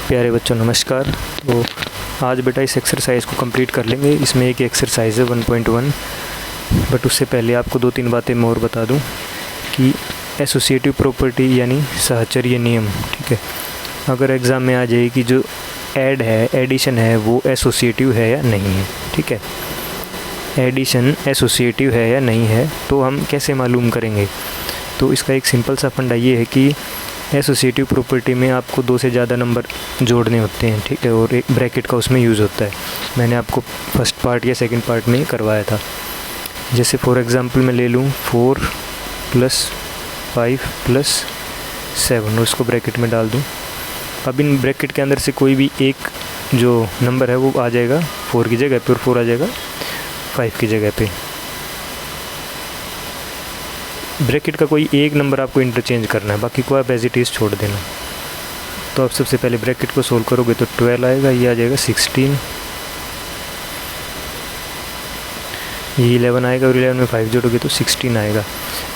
प्यारे बच्चों नमस्कार। तो आज बेटा इस एक्सरसाइज को कंप्लीट कर लेंगे। इसमें एक एक्सरसाइज है 1.1, बट उससे पहले आपको 2-3 बातें मैं और बता दूं कि एसोसिएटिव प्रॉपर्टी यानी सहचर्य नियम, ठीक है, अगर एग्ज़ाम में आ जाए कि जो ऐड है, एडिशन है, वो एसोसिएटिव है या नहीं है, ठीक है, एडिशन एसोसिएटिव है या नहीं है, तो हम कैसे मालूम करेंगे। तो इसका एक सिंपल सा फंडा ये है कि एसोसिएटिव प्रॉपर्टी में आपको 2 से ज़्यादा नंबर जोड़ने होते हैं, ठीक है, और एक ब्रैकेट का उसमें यूज़ होता है। मैंने आपको फर्स्ट पार्ट या सेकंड पार्ट में करवाया था। जैसे फॉर एग्ज़ाम्पल मैं ले लूँ 4 + 5 + 7 और उसको ब्रैकेट में डाल दूँ। अब इन ब्रैकेट के अंदर से कोई भी एक जो नंबर है वो आ जाएगा 4 की जगह पे और 4 आ जाएगा 5 की जगह पे। ब्रैकेट का कोई एक नंबर आपको इंटरचेंज करना है, बाकी को आप एज इट इज़ छोड़ देना। तो आप सबसे पहले ब्रैकेट को सोल्व करोगे तो 12 आएगा, ये आ जाएगा 16, ये 11 आएगा और 11 में 5 जोड़ोगे तो 16 आएगा।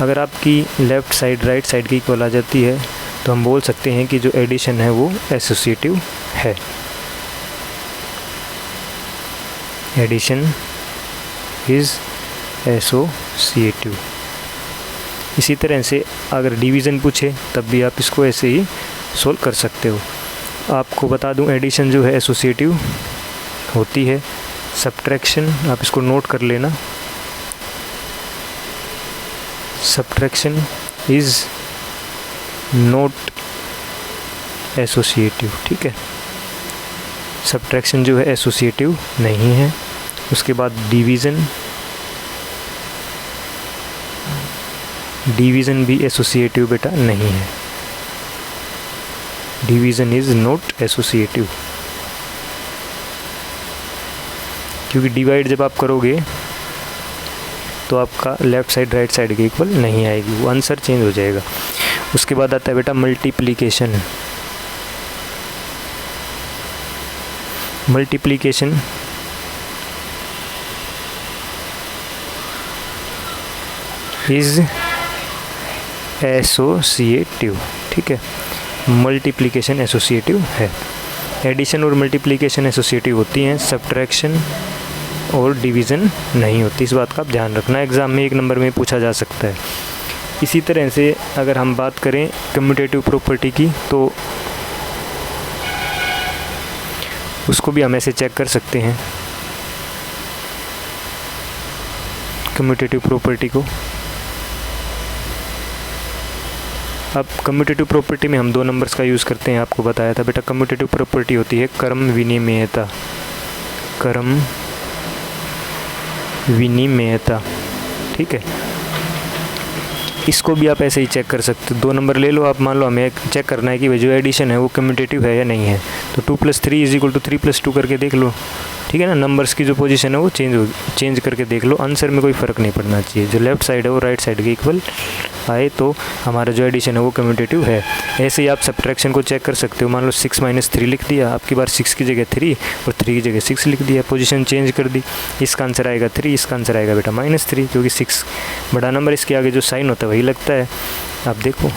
अगर आपकी लेफ़्ट साइड राइट साइड की इक्वल आ जाती है तो हम बोल सकते हैं कि जो एडिशन है वो एसोसिएटिव है। Addition is associative. इसी तरह से अगर डिवीज़न पूछे तब भी आप इसको ऐसे ही सोल्व कर सकते हो। आपको बता दूं एडिशन जो है एसोसिएटिव होती है। सब्ट्रैक्शन आप इसको नोट कर लेना, सब्ट्रैक्शन इज़ नॉट एसोसिएटिव, ठीक है, सब्ट्रैक्शन जो है एसोसिएटिव नहीं है। उसके बाद डिवीज़न, डिवीज़न भी एसोसिएटिव बेटा नहीं है। डिवीज़न इज़ नॉट एसोसिएटिव, क्योंकि डिवाइड जब आप करोगे तो आपका लेफ़्ट साइड राइट साइड के इक्वल नहीं आएगी, वो आंसर चेंज हो जाएगा। उसके बाद आता है बेटा मल्टीप्लिकेशन। मल्टीप्लिकेशन इज़ एसोसिएटिव, ठीक है, मल्टीप्लिकेशन एसोसिएटिव है। एडिशन और मल्टीप्लिकेशन एसोसिएटिव होती हैं, सब्ट्रैक्शन और डिवीज़न नहीं होती। इस बात का आप ध्यान रखना, एग्ज़ाम में 1 नंबर में पूछा जा सकता है। इसी तरह से अगर हम बात करें कम्यूटेटिव प्रॉपर्टी की तो उसको भी हम ऐसे चेक कर सकते हैं। कम्यूटेटिव प्रॉपर्टी को, अब कम्यूटेटिव प्रॉपर्टी में हम 2 नंबर्स का यूज़ करते हैं। आपको बताया था बेटा कम्यूटेटिव प्रॉपर्टी होती है क्रम विनिमेयता, क्रम विनिमेयता, ठीक है। इसको भी आप ऐसे ही चेक कर सकते हो। 2 नंबर ले लो आप, मान लो हमें चेक करना है कि जो एडिशन है वो कम्यूटेटिव है या नहीं है, तो 2 + 3 = 3 + 2 करके देख लो, ठीक है ना। नंबर्स की जो पोजीशन है वो चेंज करके देख लो, आंसर में कोई फ़र्क नहीं पड़ना चाहिए। जो लेफ़्ट साइड है वो राइट साइड के इक्वल आए तो हमारा जो एडिशन है वो कम्यूटेटिव है। ऐसे ही आप सब्ट्रैक्शन को चेक कर सकते हो। मान लो 6 - 3 लिख दिया, आपकी बार 6 की जगह 3 और 3 की जगह 6 लिख दिया, पोजीशन चेंज कर दी। इसका आंसर आएगा 3, इसका आंसर आएगा बेटा -3, क्योंकि 6 बड़ा नंबर, इसके आगे जो साइन होता है वही लगता है। आप देखो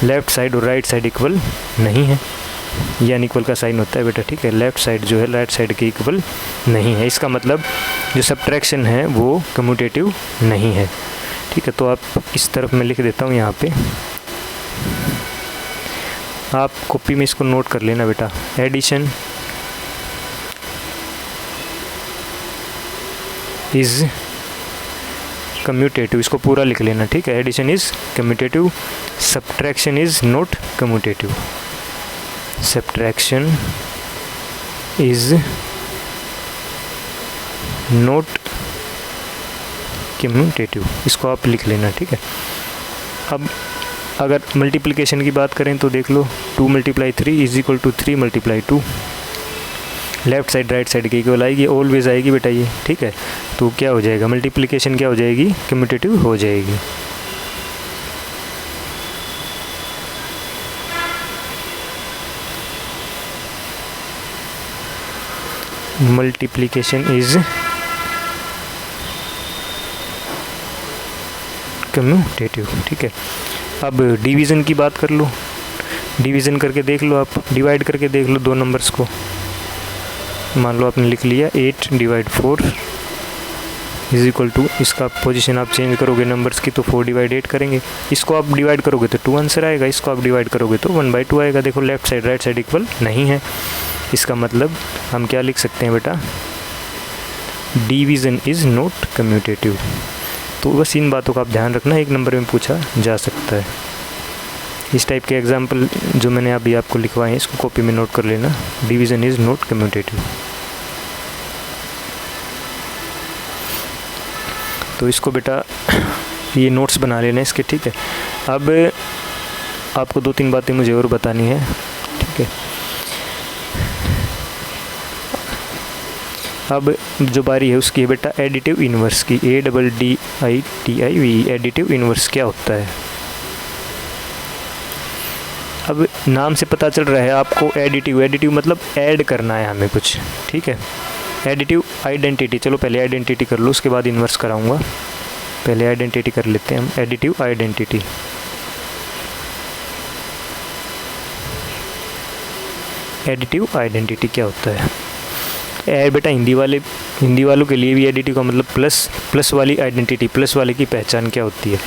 लेफ़्ट साइड और राइट साइड इक्वल नहीं है, ये अनइक्वल का साइन होता है बेटा, ठीक है। लेफ़्ट साइड जो है राइट साइड के इक्वल नहीं है, इसका मतलब जो सब्ट्रैक्शन है वो कम्यूटेटिव नहीं है, ठीक है। तो आप इस तरफ मैं लिख देता हूँ यहाँ पे, आप कॉपी में इसको नोट कर लेना बेटा। एडिशन इज़ कम्यूटेटिव, इसको पूरा लिख लेना, ठीक है। Addition is commutative, subtraction is not commutative, subtraction is not commutative, इसको आप लिख लेना, ठीक है। अब अगर मल्टीप्लिकेशन की बात करें तो देख लो 2 × 3 = 3 × 2, लेफ़्ट साइड राइट साइड की इक्वल आएगी, ऑलवेज आएगी बेटा ये, ठीक है। तो क्या हो जाएगा, मल्टीप्लिकेशन क्या हो जाएगी, कम्यूटेटिव हो जाएगी। मल्टीप्लिकेशन इज़ कम्यूटेटिव, ठीक है। अब डिवीज़न की बात कर लो डिवीज़न करके देख लो, आप डिवाइड करके देख लो दो नंबर्स को। मान लो आपने लिख लिया 8 / 4 इज इक्वल टू, इसका पोजीशन आप चेंज करोगे नंबर्स की तो 4 / 8 करेंगे। इसको आप डिवाइड करोगे तो 2 आंसर आएगा, इसको आप डिवाइड करोगे तो 1/2 आएगा। देखो left side right side equal नहीं है, इसका मतलब हम क्या लिख सकते हैं बेटा, डिवीज़न इज़ नॉट कम्यूटेटिव। तो बस इन बातों का आप ध्यान रखना, एक नंबर में पूछा जा सकता है। इस टाइप के एग्जाम्पल जो मैंने अभी आपको लिखवाए हैं इसको कॉपी में नोट कर लेना, डिवीज़न इज़ नॉट कम्यूटेटिव। तो इसको बेटा ये नोट्स बना लेना इसके, ठीक है। अब आपको 2-3 बातें मुझे और बतानी है, ठीक है। अब जो बारी है उसकी है बेटा एडिटिव इन्वर्स की, ADDITIV, एडिटिव इन्वर्स क्या होता है। अब नाम से पता चल रहा है आपको एडिटिव मतलब ऐड करना है हमें कुछ, ठीक है। एडिटिव आइडेंटिटी, चलो पहले आइडेंटिटी कर लो उसके बाद इन्वर्स कराऊंगा। पहले आइडेंटिटी कर लेते हैं हम, एडिटिव आइडेंटिटी। एडिटिव आइडेंटिटी क्या होता है बेटा, हिंदी वालों के लिए भी एडिटिव का मतलब प्लस वाली आइडेंटिटी, प्लस वाले की पहचान क्या होती है।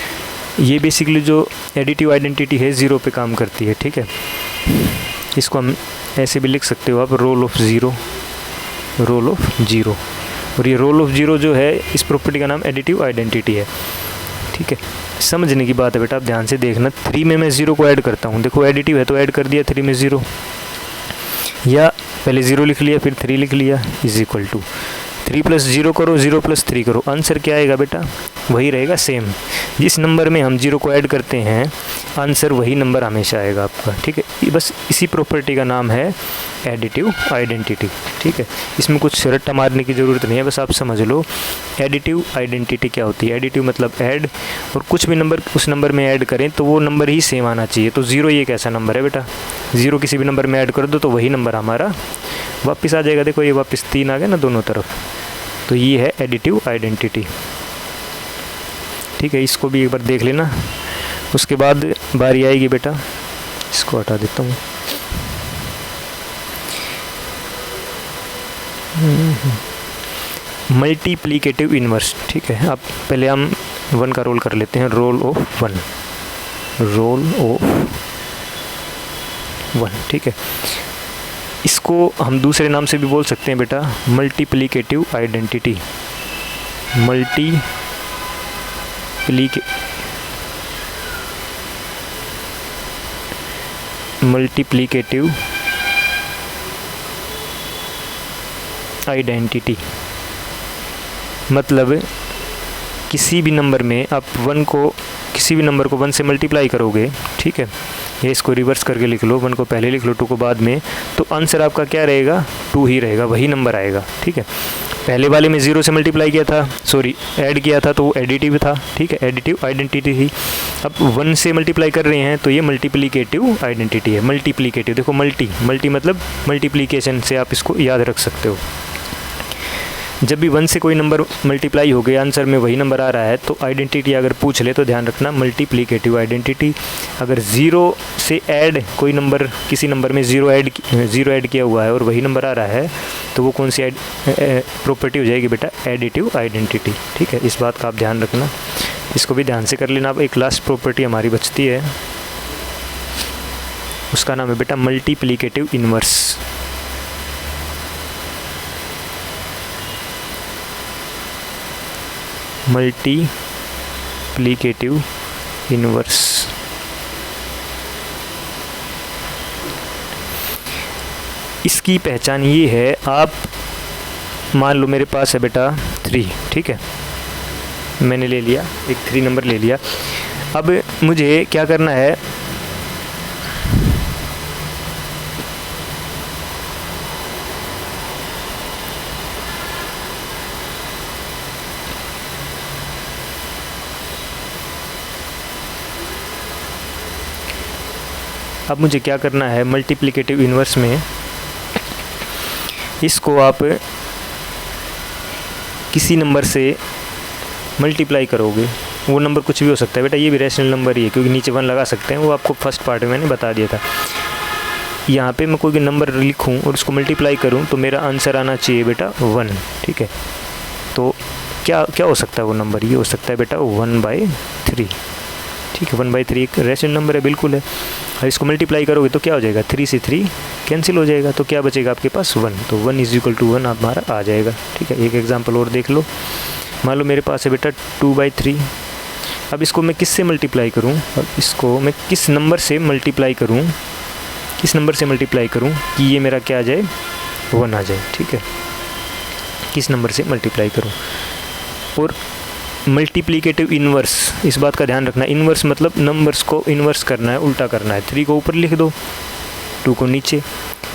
ये बेसिकली जो एडिटिव आइडेंटिटी है 0 पे काम करती है, ठीक है। इसको हम ऐसे भी लिख सकते हो आप, रोल ऑफ ज़ीरो। और ये रोल ऑफ ज़ीरो जो है इस प्रॉपर्टी का नाम एडिटिव आइडेंटिटी है, ठीक है। समझने की बात है बेटा, आप ध्यान से देखना। 3 में मैं 0 को ऐड करता हूँ, देखो एडिटिव है तो ऐड कर दिया 3 में 0, या पहले 0 लिख लिया फिर 3 लिख लिया, इज इक्वल टू 3 + 0 करो, 0 + 3 करो, आंसर क्या आएगा बेटा, वही रहेगा सेम। जिस नंबर में हम 0 को ऐड करते हैं आंसर वही नंबर हमेशा आएगा आपका, ठीक है। बस इसी प्रॉपर्टी का नाम है एडिटिव आइडेंटिटी, ठीक है। इसमें कुछ रट्टा मारने की ज़रूरत नहीं है, बस आप समझ लो एडिटिव आइडेंटिटी क्या होती है। एडिटिव मतलब ऐड, और कुछ भी नंबर उस नंबर में ऐड करें तो वो नंबर ही सेम आना चाहिए। तो 0 ये एक ऐसा नंबर है बेटा, 0 किसी भी नंबर में ऐड कर दो तो वही नंबर हमारा वापस आ जाएगा। देखो ये वापस 3 आ गए ना दोनों तरफ, तो ये है एडिटिव आइडेंटिटी, ठीक है। इसको भी एक बार देख लेना, उसके बाद बारी आएगी बेटा, इसको हटा देता हूँ। मल्टीप्लिकेटिव इन्वर्स, ठीक है। अब पहले हम 1 का रोल कर लेते हैं, रोल ऑफ 1, ठीक है। इसको हम दूसरे नाम से भी बोल सकते हैं बेटा, मल्टीप्लिकेटिव आइडेंटिटी, मल्टीप्लिकेटिव आइडेंटिटी मतलब किसी भी नंबर में आप किसी भी नंबर को 1 से मल्टीप्लाई करोगे, ठीक है। ये इसको रिवर्स करके लिख लो, 1 को पहले लिख लो 2 को बाद में, तो आंसर आपका क्या रहेगा, 2 ही रहेगा, वही नंबर आएगा, ठीक है। पहले वाले में 0 से मल्टीप्लाई किया था, ऐड किया था तो वो एडिटिव था, ठीक है, एडिटिव आइडेंटिटी थी। अब 1 से मल्टीप्लाई कर रहे हैं तो ये मल्टीप्लिकेटिव आइडेंटिटी है। मल्टीप्लिकेटिव देखो, मल्टी मतलब मल्टीप्लिकेशन से आप इसको याद रख सकते हो। जब भी 1 से कोई नंबर मल्टीप्लाई हो गया आंसर में वही नंबर आ रहा है तो आइडेंटिटी अगर पूछ ले तो ध्यान रखना मल्टीप्लिकेटिव आइडेंटिटी। अगर 0 से ऐड कोई नंबर, किसी नंबर में 0 ऐड किया हुआ है और वही नंबर आ रहा है तो वो कौन सी प्रॉपर्टी हो जाएगी बेटा, एडिटिव आइडेंटिटी, ठीक है। इस बात का आप ध्यान रखना, इसको भी ध्यान से कर लेना। अब एक लास्ट प्रॉपर्टी हमारी बचती है, उसका नाम है बेटा मल्टीप्लिकेटिव इन्वर्स। मल्टीप्लिकेटिव इन्वर्स इसकी पहचान ये है, आप मान लो मेरे पास है बेटा 3, ठीक है, मैंने ले लिया एक 3 नंबर ले लिया। अब मुझे क्या करना है, अब मुझे क्या करना है मल्टीप्लिकेटिव इन्वर्स में, इसको आप किसी नंबर से मल्टीप्लाई करोगे, वो नंबर कुछ भी हो सकता है बेटा, ये भी रैशनल नंबर ही है क्योंकि नीचे 1 लगा सकते हैं, वो आपको फर्स्ट पार्ट में मैंने बता दिया था। यहाँ पे मैं कोई भी नंबर लिखूँ और उसको मल्टीप्लाई करूँ तो मेरा आंसर आना चाहिए बेटा 1, ठीक है। तो क्या क्या हो सकता है वो नंबर, ये हो सकता है बेटा 1/3, ठीक है। 1/3 एक रेशनल नंबर है, बिल्कुल है। और इसको मल्टीप्लाई करोगे तो क्या हो जाएगा, 3 से 3 कैंसिल हो जाएगा, तो क्या बचेगा आपके पास 1, तो 1 = 1 हमारा आ जाएगा, ठीक है। एक एग्जांपल और देख लो, मान लो मेरे पास है बेटा 2/3। अब इसको मैं किससे मल्टीप्लाई करूं, अब इसको मैं किस नंबर से मल्टीप्लाई करूं, किस नंबर से मल्टीप्लाई करूं कि ये मेरा क्या आ जाए, 1 आ जाए, ठीक है। किस नंबर से मल्टीप्लाई करूं, और मल्टीप्लिकेटिव इन्वर्स, इस बात का ध्यान रखना, इन्वर्स मतलब नंबर्स को इन्वर्स करना है, उल्टा करना है। 3 को ऊपर लिख दो, 2 को नीचे।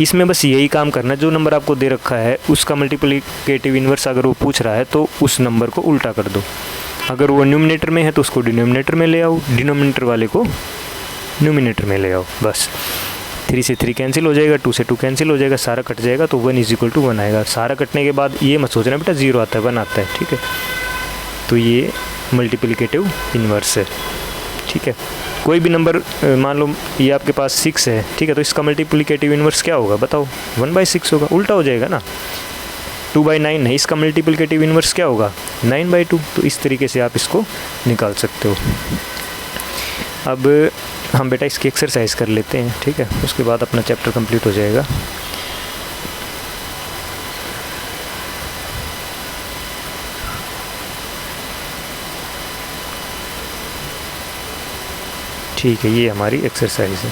इसमें बस यही काम करना है, जो नंबर आपको दे रखा है उसका मल्टीप्लिकेटिव इन्वर्स अगर वो पूछ रहा है तो उस नंबर को उल्टा कर दो। अगर वो न्यूमिनेटर में है तो उसको डिनोमिनेटर में ले आओ, डिनोमिनेटर वाले को न्यूमिनेटर में ले आओ, बस। 3 से 3 कैंसिल हो जाएगा, 2 से 2 कैंसिल हो जाएगा, सारा कट जाएगा, तो 1 = 1 आएगा। सारा कटने के बाद ये मत सोचना बेटा 0 आता है, 1 आता है, ठीक है। तो ये मल्टीप्लिकेटिव इन्वर्स है, ठीक है। कोई भी नंबर मान लो ये आपके पास 6 है, ठीक है, तो इसका मल्टीप्लिकेटिव इन्वर्स क्या होगा बताओ, 1/6 होगा, उल्टा हो जाएगा ना। 2/9 है, इसका मल्टीप्लिकेटिव इन्वर्स क्या होगा, 9/2। तो इस तरीके से आप इसको निकाल सकते हो। अब हम बेटा इसकी एक्सरसाइज कर लेते हैं, ठीक है, उसके बाद अपना चैप्टर कंप्लीट हो जाएगा। ठीक है, ये हमारी एक्सरसाइज है।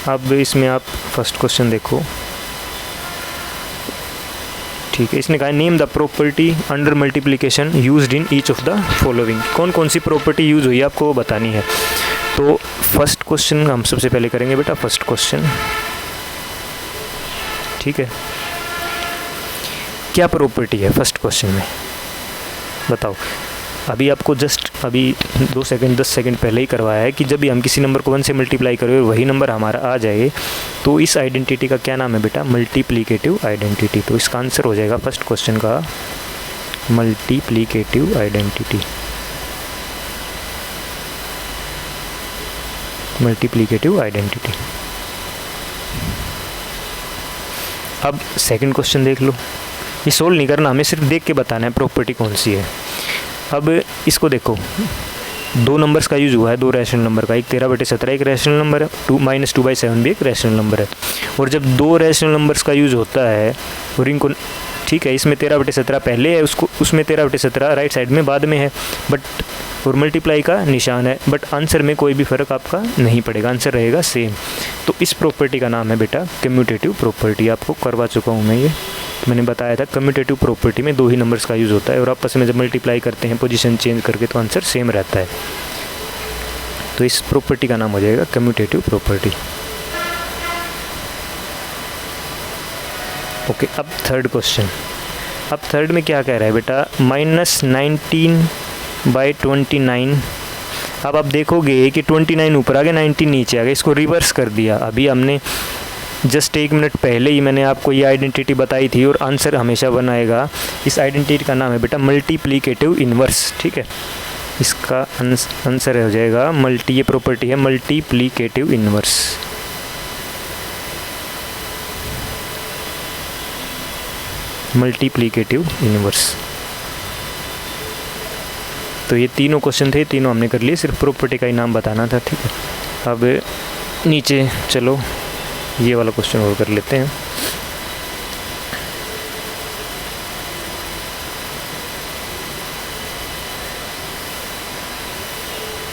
अब इसमें आप फर्स्ट क्वेश्चन देखो, ठीक है। इसने कहा name the property under multiplication used in each of the following. कौन कौन सी प्रॉपर्टी यूज़ हुई है आपको वो बतानी है। तो फर्स्ट क्वेश्चन हम सबसे पहले करेंगे बेटा, फर्स्ट क्वेश्चन, ठीक है। क्या प्रॉपर्टी है फर्स्ट क्वेश्चन में बताओ। अभी आपको जस्ट अभी 2 सेकंड 10 सेकंड पहले ही करवाया है कि जब भी हम किसी नंबर को 1 से मल्टीप्लाई करें और वही नंबर हमारा आ जाए तो इस आइडेंटिटी का क्या नाम है बेटा, मल्टीप्लिकेटिव आइडेंटिटी। तो इसका आंसर हो जाएगा फर्स्ट क्वेश्चन का मल्टीप्लिकेटिव आइडेंटिटी, मल्टीप्लिकेटिव आइडेंटिटी। अब सेकंड क्वेश्चन देख लो, ये सोल्व नहीं करना, हमें सिर्फ देख के बताना है प्रॉपर्टी कौन सी है। अब इसको देखो, 2 नंबर्स का यूज़ हुआ है, 2 रैशनल नंबर का, एक 13/17 एक रैशनल नंबर है, 2-2/7 भी एक रैशनल नंबर है। और जब 2 रैशनल नंबर्स का यूज़ होता है और इनको, ठीक है, इसमें 13/17 पहले है, उसको उसमें 13/17 राइट साइड में बाद में है, बट और मल्टीप्लाई का निशान है, बट आंसर में कोई भी फ़र्क आपका नहीं पड़ेगा, आंसर रहेगा सेम। तो इस प्रॉपर्टी का नाम है बेटा कम्यूटेटिव प्रॉपर्टी। आपको करवा चुका हूँ मैं, ये मैंने बताया था। कम्यूटेटिव प्रॉपर्टी में 2 ही नंबर्स का यूज़ होता है और आपस में जब मल्टीप्लाई करते हैं पोजीशन चेंज करके तो आंसर सेम रहता है। तो इस प्रॉपर्टी का नाम हो जाएगा कम्यूटेटिव प्रॉपर्टी। ओके, अब थर्ड क्वेश्चन। अब थर्ड में क्या कह रहा है बेटा, -19/29। अब आप देखोगे कि 29 ऊपर आ गया, 19 नीचे आ गया, इसको रिवर्स कर दिया। अभी हमने जस्ट 1 मिनट पहले ही मैंने आपको ये आइडेंटिटी बताई थी और आंसर हमेशा बनाएगा। इस आइडेंटिटी का नाम है बेटा मल्टीप्लिकेटिव इन्वर्स, ठीक है। इसका आंसर हो जाएगा ये प्रॉपर्टी है मल्टीप्लिकेटिव इन्वर्स। Multiplicative inverse. तो ये तीनों क्वेश्चन थे, तीनों हमने कर लिए, सिर्फ प्रॉपर्टी का ही नाम बताना था, ठीक है। अब नीचे चलो, ये वाला क्वेश्चन और कर लेते हैं।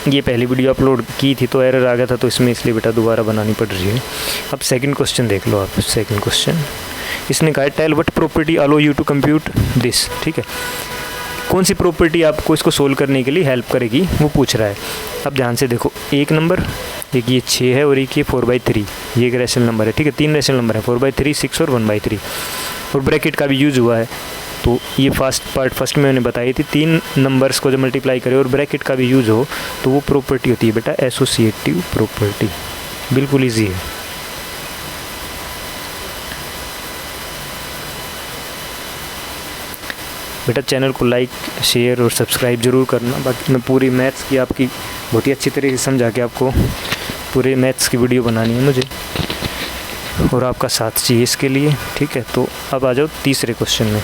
ये पहली वीडियो अपलोड की थी तो एरर आ गया था, तो इसमें इसलिए बेटा दोबारा बनानी पड़ रही है। अब सेकंड क्वेश्चन देख लो आप। सेकंड क्वेश्चन इसने कहा tell what property allow you to compute this, ठीक है। कौन सी प्रॉपर्टी आपको इसको सोल्व करने के लिए हेल्प करेगी वो पूछ रहा है। अब ध्यान से देखो, एक नंबर, एक ये 6 है और एक ये 4/3, ये एक रैशनल नंबर है, ठीक है। 3 रैशनल नंबर है, 4/3, 6 और 1/3, और ब्रैकेट का भी यूज़ हुआ है। तो ये फर्स्ट में मैंने बताई थी, 3 नंबर्स को जब मल्टीप्लाई करें और ब्रैकेट का भी यूज़ हो तो वो प्रॉपर्टी होती है बेटा एसोसिएटिव प्रॉपर्टी। बिल्कुल ईजी है। बेटा चैनल को लाइक शेयर और सब्सक्राइब ज़रूर करना। बाकी मैं पूरी मैथ्स की आपकी बहुत ही अच्छी तरीके से समझा के आपको पूरे मैथ्स की वीडियो बनानी है मुझे, और आपका साथ चाहिए इसके लिए, ठीक है। तो अब आ जाओ तीसरे क्वेश्चन में।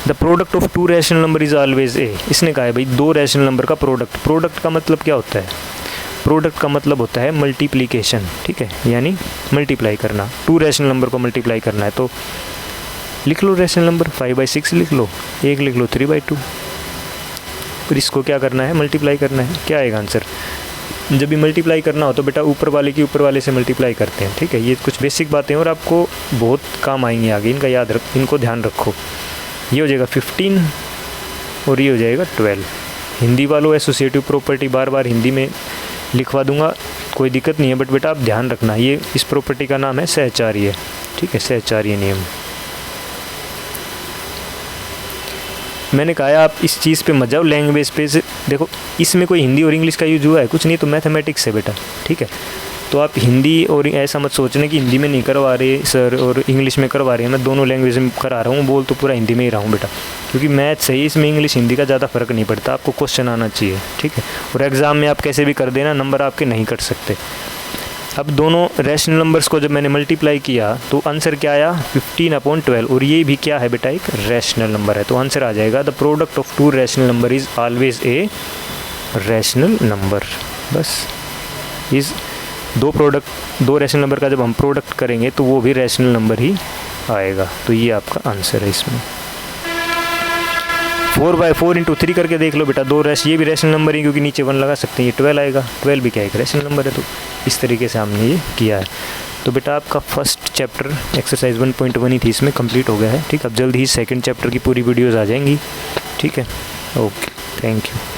The product of to rational number is always a. इसने कहा है भाई दो रैशनल नंबर का प्रोडक्ट। प्रोडक्ट का मतलब क्या होता है? प्रोडक्ट का मतलब होता है मल्टीप्लिकेशन, ठीक है, यानी मल्टीप्लाई करना। टू रैशनल नंबर को मल्टीप्लाई करना है तो लिख लो रैशनल नंबर, 5/6 लिख लो, एक लिख लो 3/2। फिर इसको क्या करना है? मल्टीप्लाई करना है। क्या आएगा आंसर? जब भी मल्टीप्लाई करना हो तो बेटा ऊपर वाले की ऊपर वाले से मल्टीप्लाई करते हैं, ठीक है। ये कुछ बेसिक बातें हैं और आपको बहुत काम आएंगी आगे, इनका याद रख, इनको ध्यान रखो। ये हो जाएगा 15 और ये हो जाएगा 12। हिंदी वालों एसोसिएटिव प्रॉपर्टी बार बार हिंदी में लिखवा दूंगा, कोई दिक्कत नहीं है, बट बेटा आप ध्यान रखना, ये इस प्रॉपर्टी का नाम है सहचार्य, ठीक है, सहचार्य नियम। मैंने कहा है आप इस चीज़ पे मत जाओ, लैंग्वेज पे से देखो, इसमें कोई हिंदी और इंग्लिश का यूज हुआ है कुछ नहीं, तो मैथमेटिक्स है बेटा, ठीक है। तो आप हिंदी और ऐसा मत सोचने कि हिंदी में नहीं करवा रहे सर और इंग्लिश में करवा रहे हैं। मैं दोनों लैंग्वेज में करा रहा हूँ, बोल तो पूरा हिंदी में ही रहा हूँ बेटा, क्योंकि मैथ सही, इसमें इंग्लिश हिंदी का ज़्यादा फ़र्क नहीं पड़ता, आपको क्वेश्चन आना चाहिए, ठीक है। और एग्ज़ाम में आप कैसे भी कर देना, नंबर आपके नहीं कट सकते। अब दोनों रैशनल नंबर्स को जब मैंने मल्टीप्लाई किया तो आंसर क्या आया? 15/12, और ये भी क्या है बेटा? एक रैशनल नंबर है। तो आंसर आ जाएगा the product of to rational number is always a rational number. बस इस दो रैशनल नंबर का जब हम प्रोडक्ट करेंगे तो वो भी रैशनल नंबर ही आएगा। तो ये आपका आंसर है इसमें। 4/4 × 3 करके देख लो बेटा, ये भी रैशनल नंबर ही, क्योंकि नीचे 1 लगा सकते हैं, ये 12 आएगा। 12 भी क्या एक रैशनल नंबर है। तो इस तरीके से हमने ये किया है। तो बेटा आपका फर्स्ट चैप्टर एक्सरसाइज 1.1 ही थी, इसमें कंप्लीट हो गया है, ठीक। अब जल्द ही सेकंड चैप्टर की पूरी वीडियोज़ आ जाएंगी, ठीक है। Okay, thank you.